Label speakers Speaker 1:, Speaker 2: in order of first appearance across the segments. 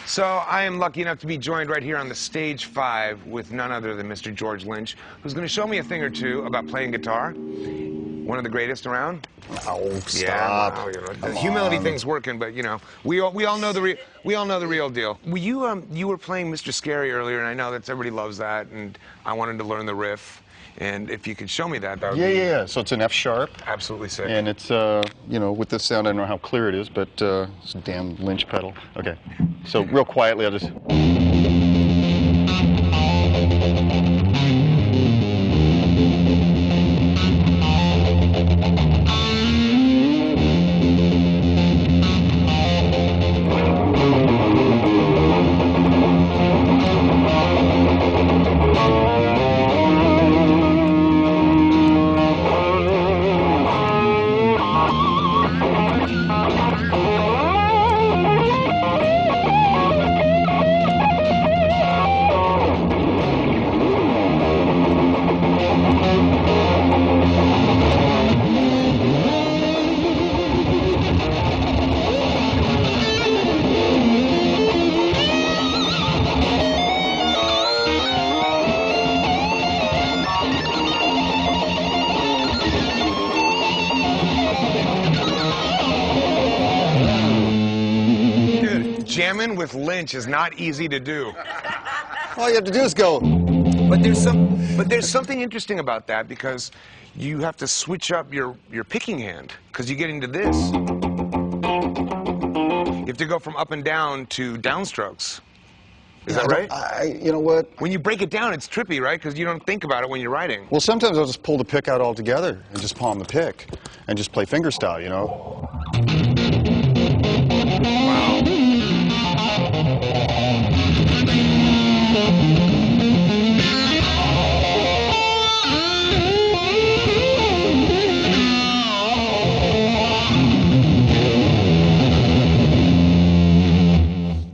Speaker 1: So I am lucky enough to be joined right here on the stage 5 with none other than Mr. George Lynch, who's going to show me a thing or two about playing guitar. One of the greatest around.
Speaker 2: Oh, stop!
Speaker 1: Yeah, wow, you know, the humility thing's working, but you know, we all know the real deal. Well, you were playing Mr. Scary earlier, and I know that everybody loves that, and I wanted to learn the riff. And if you could show me that, that would be...
Speaker 2: Yeah. So it's an F sharp.
Speaker 1: Absolutely sick.
Speaker 2: And it's, you know, with this sound, I don't know how clear it is, but it's a damn Lynch pedal. Okay. So real quietly, I'll just...
Speaker 1: Jamming with Lynch is not easy to do.
Speaker 2: All you have to do is go.
Speaker 1: But there's something interesting about that, because you have to switch up your picking hand, because you get into this. You have to go from up and down to downstrokes. Is that right?
Speaker 2: You know what?
Speaker 1: When you break it down, it's trippy, right? Because you don't think about it when you're writing.
Speaker 2: Well, sometimes I'll just pull the pick out altogether and just palm the pick and just play fingerstyle, you know?
Speaker 1: Wow.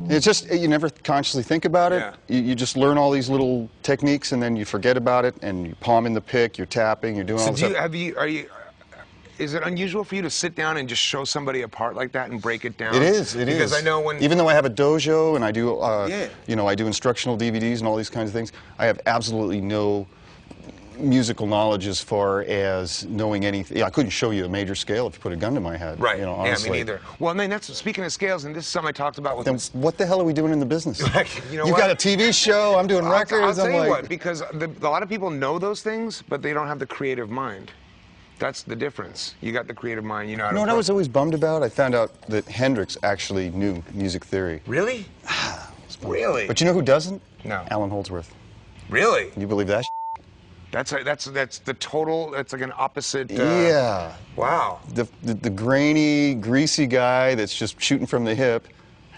Speaker 2: It's just, you never consciously think about it.
Speaker 1: Yeah.
Speaker 2: You just learn all these little techniques, and then you forget about it, and you're palming the pick, you're tapping, you're doing all this stuff.
Speaker 1: Is it unusual for you to sit down and just show somebody a part like that and break it down?
Speaker 2: It is.
Speaker 1: Because I know when...
Speaker 2: Even though I have a dojo and I do, you know, I do instructional DVDs and all these kinds of things, I have absolutely no musical knowledge as far as knowing anything. I couldn't show you a major scale if you put a gun to my head.
Speaker 1: Right.
Speaker 2: You know, honestly.
Speaker 1: Yeah, me neither. Well, I mean, that's speaking of scales, and this is something I talked about with...
Speaker 2: Then what the hell are we doing in the business?
Speaker 1: You know
Speaker 2: You've got a TV show, I'm doing records.
Speaker 1: I'll tell you what, because a lot of people know those things, but they don't have the creative mind. That's the difference. You got the creative mind, you know how to...
Speaker 2: You know what I was always bummed about? I found out that Hendrix actually knew music theory.
Speaker 1: Really? Really?
Speaker 2: But you know who doesn't?
Speaker 1: No.
Speaker 2: Alan Holdsworth.
Speaker 1: Really?
Speaker 2: You believe that?
Speaker 1: That's the total, that's like an opposite...
Speaker 2: Yeah.
Speaker 1: Wow.
Speaker 2: The grainy, greasy guy that's just shooting from the hip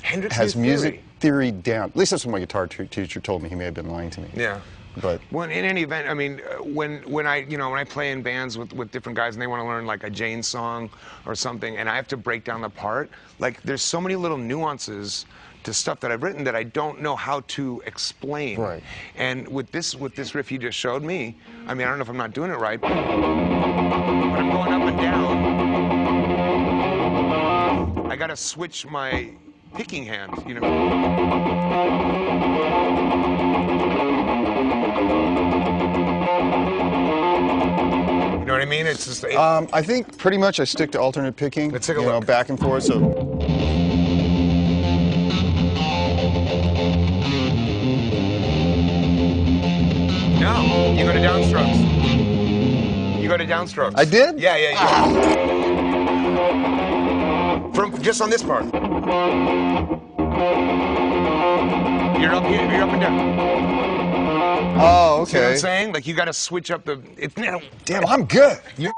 Speaker 1: Hendrix
Speaker 2: has music theory down. At least that's what my guitar teacher told me. He may have been lying to me.
Speaker 1: Yeah.
Speaker 2: But
Speaker 1: well, in any event, I mean, when I play in bands with different guys and they want to learn like a Jane song or something, and I have to break down the part, like there's so many little nuances to stuff that I've written that I don't know how to explain.
Speaker 2: Right.
Speaker 1: And with this riff you just showed me, I mean, I don't know if I'm not doing it right, but I'm going up and down. I got to switch my picking hand, you know. You know what I mean? It's just...
Speaker 2: I think pretty much I stick to alternate picking.
Speaker 1: Let's take a
Speaker 2: look. Know, back and forth. So.
Speaker 1: No, you go to downstrokes. You go to downstrokes.
Speaker 2: I did?
Speaker 1: Yeah. From just on this part. You're up here. You're up and down.
Speaker 2: Oh, okay.
Speaker 1: See what I'm saying? Like you got to switch up the.
Speaker 2: Damn, I'm good.
Speaker 1: You're.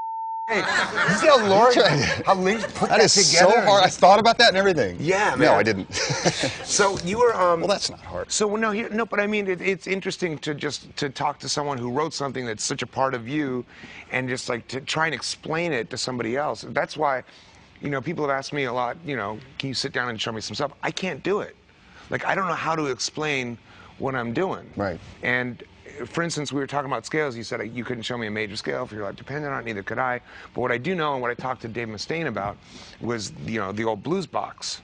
Speaker 1: Hey, you see how Lynch put that
Speaker 2: is
Speaker 1: together?
Speaker 2: So hard. I thought about that and everything.
Speaker 1: Yeah, man.
Speaker 2: No, I didn't.
Speaker 1: So you were.
Speaker 2: Well, that's not hard.
Speaker 1: So no, but I mean, it's interesting to talk to someone who wrote something that's such a part of you, and just like to try and explain it to somebody else. That's why, you know, people have asked me a lot. You know, can you sit down and show me some stuff? I can't do it. Like I don't know how to explain what I'm doing.
Speaker 2: Right.
Speaker 1: And for instance, we were talking about scales. You said you couldn't show me a major scale for your life dependent on it, neither could I. But what I do know and what I talked to Dave Mustaine about was, you know, the old blues box.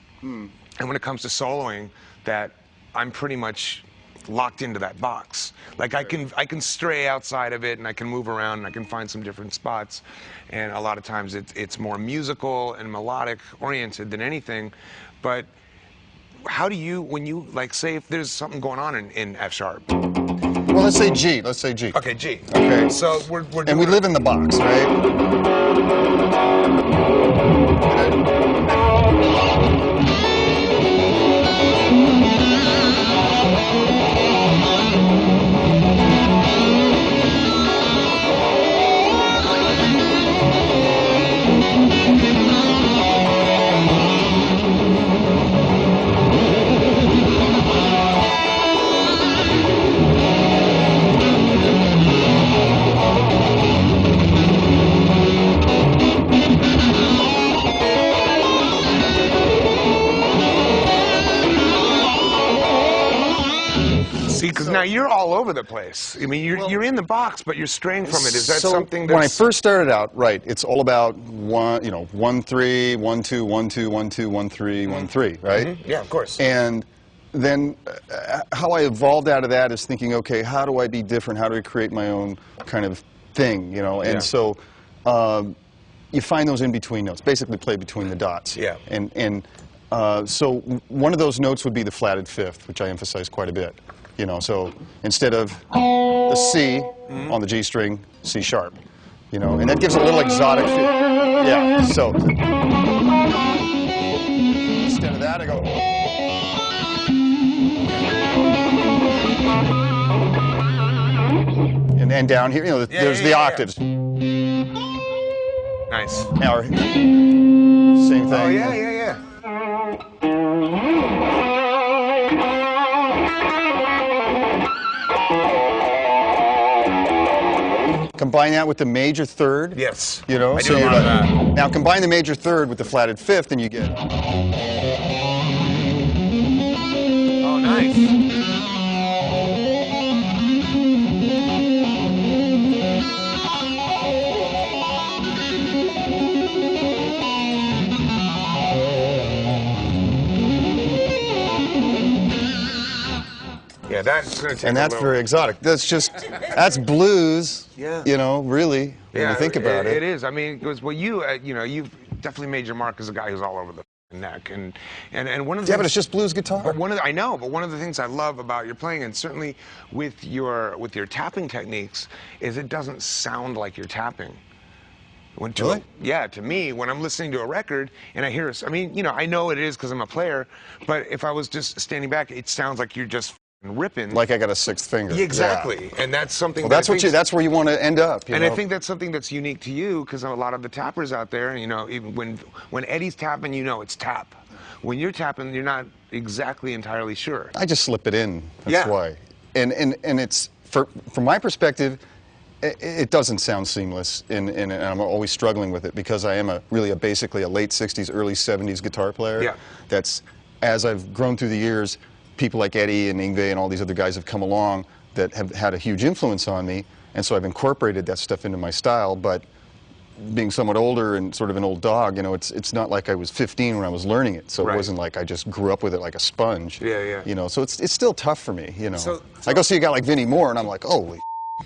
Speaker 1: And when it comes to soloing, that I'm pretty much locked into that box. Like I can stray outside of it and I can move around and I can find some different spots. And a lot of times it's more musical and melodic oriented than anything. But how do you, when you, like, say if there's something going on in F sharp?
Speaker 2: Well, let's say G. Let's say G.
Speaker 1: Okay, G.
Speaker 2: Okay.
Speaker 1: So we're
Speaker 2: and we live in the box, right?
Speaker 1: See, because now you're all over the place. I mean, you're in the box, but you're straying from it. Is that something that's...
Speaker 2: When I first started out, right, it's all about 1 3 1 2 1 2 1 2 1 3 1 3, right?
Speaker 1: Mm-hmm. Yeah, of course.
Speaker 2: And then how I evolved out of that is thinking, okay, how do I be different? How do I create my own kind of thing, you know? And so you find those in between notes, basically play between the dots.
Speaker 1: Yeah.
Speaker 2: And so one of those notes would be the flatted fifth, which I emphasize quite a bit. You know, so instead of the C on the G string, C sharp. You know, and that gives a little exotic feel. Yeah, so instead of that, I go. And then down here, you know, there's the octaves.
Speaker 1: Nice.
Speaker 2: Now, same thing.
Speaker 1: Oh, yeah.
Speaker 2: Combine that with the major third.
Speaker 1: Yes.
Speaker 2: You know,
Speaker 1: I do a lot of that.
Speaker 2: Now combine the major third with the flatted fifth, and you get.
Speaker 1: Oh, nice. Yeah, that's going to take.
Speaker 2: And that's very exotic. That's blues.
Speaker 1: Yeah.
Speaker 2: You know, really, when you think about it.
Speaker 1: It is. I mean, because you've definitely made your mark as a guy who's all over the neck, and one of the
Speaker 2: Yeah, but it's just blues guitar.
Speaker 1: But I know, but one of the things I love about your playing, and certainly with your tapping techniques, is it doesn't sound like you're tapping.
Speaker 2: Really?
Speaker 1: Yeah, to me, when I'm listening to a record and I hear, I mean, you know, I know it is because I'm a player, but if I was just standing back, it sounds like you're just ripping.
Speaker 2: Like I got a sixth finger.
Speaker 1: Exactly,
Speaker 2: yeah.
Speaker 1: And that's something.
Speaker 2: Well, that's where you want to end up.
Speaker 1: And I think that's something that's unique to you, because a lot of the tappers out there, you know, even when Eddie's tapping, you know it's tap. When you're tapping, you're not exactly entirely sure.
Speaker 2: I just slip it in. That's why. And it's from my perspective. It doesn't sound seamless, and I'm always struggling with it because I am basically a late 60s, early 70s guitar player.
Speaker 1: Yeah.
Speaker 2: That's, as I've grown through the years, people like Eddie and Yngwie and all these other guys have come along that have had a huge influence on me, and so I've incorporated that stuff into my style, but being somewhat older and sort of an old dog, you know, it's not like I was 15 when I was learning it, so it wasn't like I just grew up with it like a sponge.
Speaker 1: Yeah.
Speaker 2: You know, so it's still tough for me, you know.
Speaker 1: So
Speaker 2: I go see a guy like Vinnie Moore, and I'm like, holy.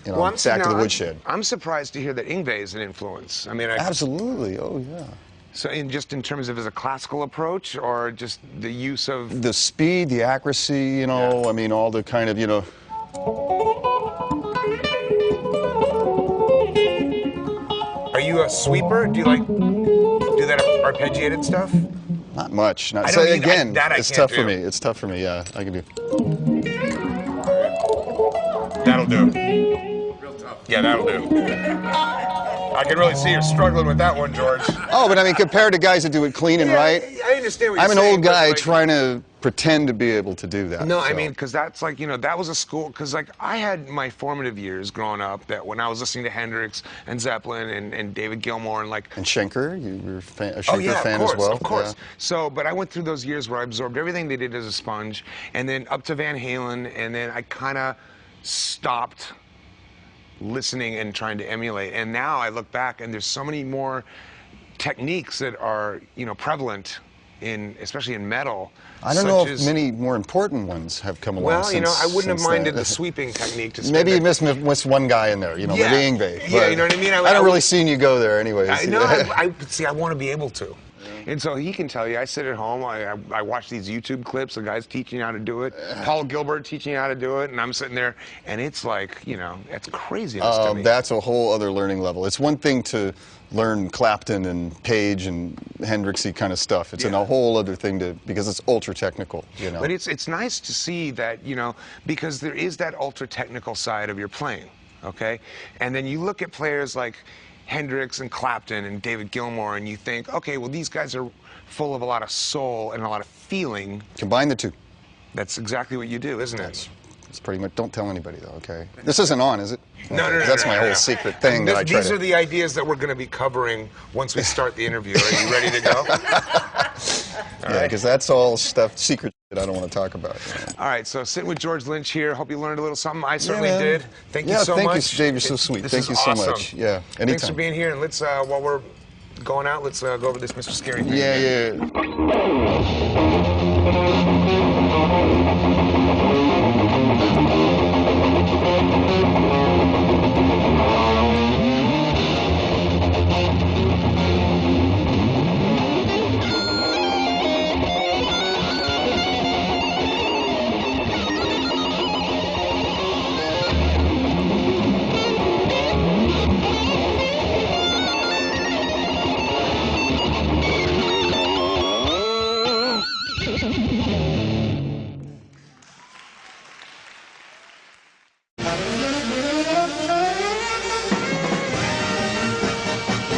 Speaker 2: You know,
Speaker 1: well,
Speaker 2: back to the woodshed.
Speaker 1: I'm surprised to hear that Yngwie is an influence. I mean,
Speaker 2: absolutely. Oh yeah.
Speaker 1: So, just in terms of as a classical approach, or just the use of
Speaker 2: the speed, the accuracy, you know. I mean, all the kind of, you know.
Speaker 1: Are you a sweeper? Do you like do that arpeggiated stuff?
Speaker 2: Not much.
Speaker 1: I
Speaker 2: so
Speaker 1: don't
Speaker 2: again,
Speaker 1: it's
Speaker 2: tough for me. It's tough for me. Yeah, I can do.
Speaker 1: That'll do. Real tough. Yeah, that'll do. I can really see you're struggling with that one, George.
Speaker 2: Oh, but I mean, compared to guys that do it clean and right,
Speaker 1: I understand what you're
Speaker 2: I'm an
Speaker 1: saying,
Speaker 2: old guy
Speaker 1: like,
Speaker 2: trying to pretend to be able to do that.
Speaker 1: No, I mean, because that's like, you know, that was a school, because like I had my formative years growing up that when I was listening to Hendrix and Zeppelin and David Gilmour and like...
Speaker 2: And Schenker, you were a Schenker fan as well?
Speaker 1: Of course. Yeah. So, but I went through those years where I absorbed everything they did as a sponge, and then up to Van Halen, and then I kind of stopped listening and trying to emulate. And now I look back and there's so many more techniques that are, you know, prevalent especially in metal.
Speaker 2: I don't know if many more important ones have come along.
Speaker 1: Well, you know, I wouldn't have minded the sweeping technique.
Speaker 2: Maybe you missed one guy in there, you know, maybe Ingve.
Speaker 1: Yeah, you know what I mean?
Speaker 2: I don't really seen you go there anyways.
Speaker 1: See, I want to be able to. And so he can tell you, I sit at home, I watch these YouTube clips of guys teaching you how to do it, Paul Gilbert teaching you how to do it, and I'm sitting there, and it's like, you know, it's craziness to me.
Speaker 2: That's a whole other learning level. It's one thing to learn Clapton and Page and Hendrixy kind of stuff. It's a whole other thing because it's ultra technical, you know.
Speaker 1: But it's nice to see that, you know, because there is that ultra technical side of your playing, okay? And then you look at players like Hendrix and Clapton and David Gilmour, and you think, okay, well, these guys are full of a lot of soul and a lot of feeling.
Speaker 2: Combine the two.
Speaker 1: That's exactly what you do, isn't it?
Speaker 2: It's pretty much, don't tell anybody, though, okay? This isn't on, is it?
Speaker 1: No, no, no.
Speaker 2: That's my whole secret thing that I try
Speaker 1: These are the ideas that we're going to be covering once we start the interview. Are you ready to go?
Speaker 2: Yeah, because that's all stuff, secret that I don't want to talk about.
Speaker 1: All right, so sitting with George Lynch here. Hope you learned a little something. I certainly did. Thank you so much.
Speaker 2: Thank you, Dave. You're so sweet. Thank you so much. Yeah, anytime.
Speaker 1: Thanks for being here. And let's, while we're going out, let's go over this Mr. Scary thing.
Speaker 2: Yeah, yeah.